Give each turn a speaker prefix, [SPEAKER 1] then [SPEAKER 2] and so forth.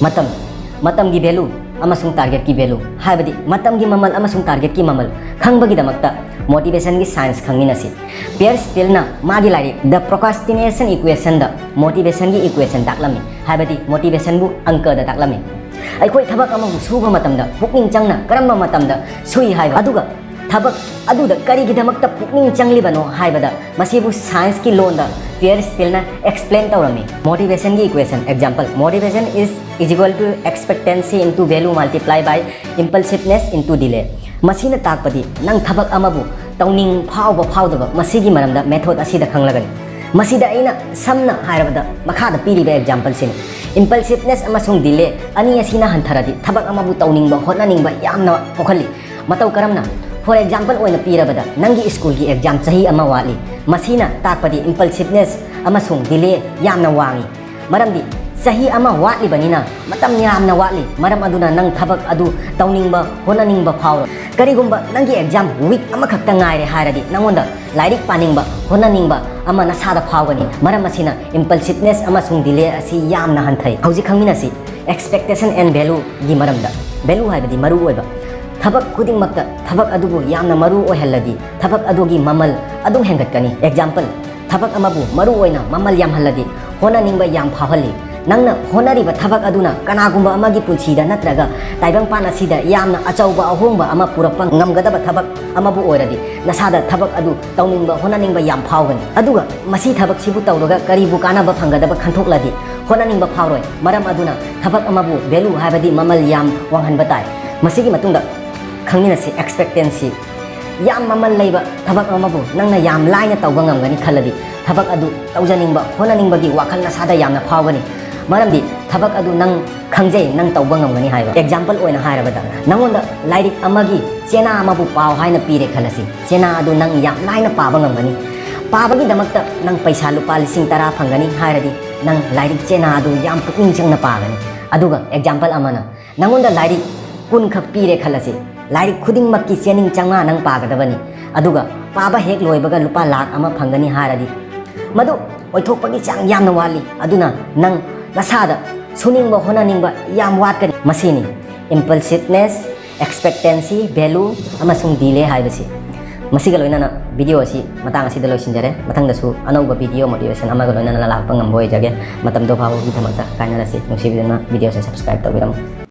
[SPEAKER 1] मतम मतम की वैल्यू अमसुंग टारगेट की वैल्यू हाइबदी मतम की ममल अमसुंग टारगेट की ममल खंगबगी दमकता मोटिवेशन की साइंस खंगिनसी पियर स्टिलना मागी like the procrastination equation the motivation की इक्वेशन ताकलमी हाइबदी मोटिवेशन बु अंक द ताकलमी अखोई थबक अमबु सुबा मतमदा पुकनिंग चंगना करम्बा मतमदा सुई हाइबा अदुगा थबक अदुदा करिगिदमकता पुकनिंग चंगलिबनो हाइबदा मसिबु साइंस की लोन द पियर स्टिलना एक्सप्लेन तौरमी मोटिवेशन की equation example motivation is equal to expectancy into value multiply by impulsiveness into delay मसीना ताकपदी नंग थबक अमबु तौनिंग फाव फावदब मसीगी मरमदा मेथड असिदा खंगलगनी मसीदा अइना समना हायरबदा मखादा पीरिबा एग्जांपल सिनी इम्पल्सिवनेस अमसुंग डिले अनी असिना हंथरदी थबक अमबु तौनिंगबा होटनानिंगबा यामना पोखली मतौ करमना फॉर एग्जांपल ओइना पीरबदा नंगी स्कूल की एग्जाम सही अमा वाली मसीना ताकपदी इम्पल्सिवनेस अमसुंग डिले यामना वांगी मरमदी सही अमा वाली बनीना मतम यामना वाली मरम अदुना नंग थबक अदु तौनिंगबा होनानिंगबा फाव करिगुंबा नंगी एग्जाम वीक अमा खक्ता ngaire हायरदी नंगोंदा लाइरिक पानिंगबा होनानिंगबा अमा नसादा फावगनी मरम असिना इम्पल्सिवनेस अमसुंग डिले असी यामना हंथै हौजि खंगिनासी एक्सपेक्टेशन एंड वैल्यू गी मरमदा वैल्यू हायबदी मरु ओइबा थबक खुदिंगमक्ता थबक अदुबु यामना मरु ओहल्लदी थबक अदुगी ममल अदुम हेंगतकनी एग्जांपल थबक अमबु मरु ओइना ममल यामहल्लदी होनानिंगबा याम फावहल्ली नंगना होनारिबा थबक अदुना कनागुंबा अमगी पुंसीदा नत्रगा ताइबंगपान असिदा यामना अचौबा अहोंबा अमा पुरक्पा ngamgadaba थबक अमबु ओइरदी नसादा थबक अदु तौनिंगबा होनानिंगबा याम फावगनी अदुगा मसी थबक सिबु तौरगा करिबु कानाबा फंगदबा खंथोकलदी होनानिंगबा फावरोय मरम अदुना थबक अमबु वैल्यू हाइबदी ममल याम वांगहनबा ताइ मसीगी मतुंगदा खंगिनसी एक्सपेक्टेंसी याम ममल लेबा थबक अमबु नंगना याम लाइना तौबा ngamgani खल्लदी थबक अदु तौजनिंगबा होनानिंगबगी वाखल नसादा यामना फावगनी मरमदी थबक अदु नंग खंगजे नंग तौबा ngamgani हाइबा एग्जांपल ओइना हायरबदा नंगोंदा लाइरिक अमगी चेना अमबु पाव हाइना पीरे खलसी चेना अदु नंग याम लाइना पाबा ngamgani पाबगी दमकता नंग पैसा लुपा 10,000 फंगनी हायरदी नंग लाइरिक चेना अदु याम पुकनिंग चंगना पागनी अदुगा एग्जांपल अमना नंगोंदा लाइरिक कुन खक पीरे खलसी लाइरिक खुदिंगमक्की चेनिंग चंगा नंग पागदबनी अदुगा पाबा हेक लोइबगा लुपा लाख अमा फंगनी हायरदी मदु ओइथोकपगी चांग यामना वाली अदुना नंग नसादा सुनिंगबा होनानिंगबा याम वाटकनी मसीनी इम्पल्सिवनेस एक्सपेक्टेंसी वैल्यू अमसुंग डिले हाइबसी मसीगा लोइनाना वीडियो असी मतंग असिदा लोइसिनजरे मतंगदसु अनौबा वीडियो मोटिवेशन अमागा लोइनाना लाक्पा ngamboy jage matamdo phawo gi thamata kainarasi nusibiदना वीडियो से सब्सक्राइब तौबिरम।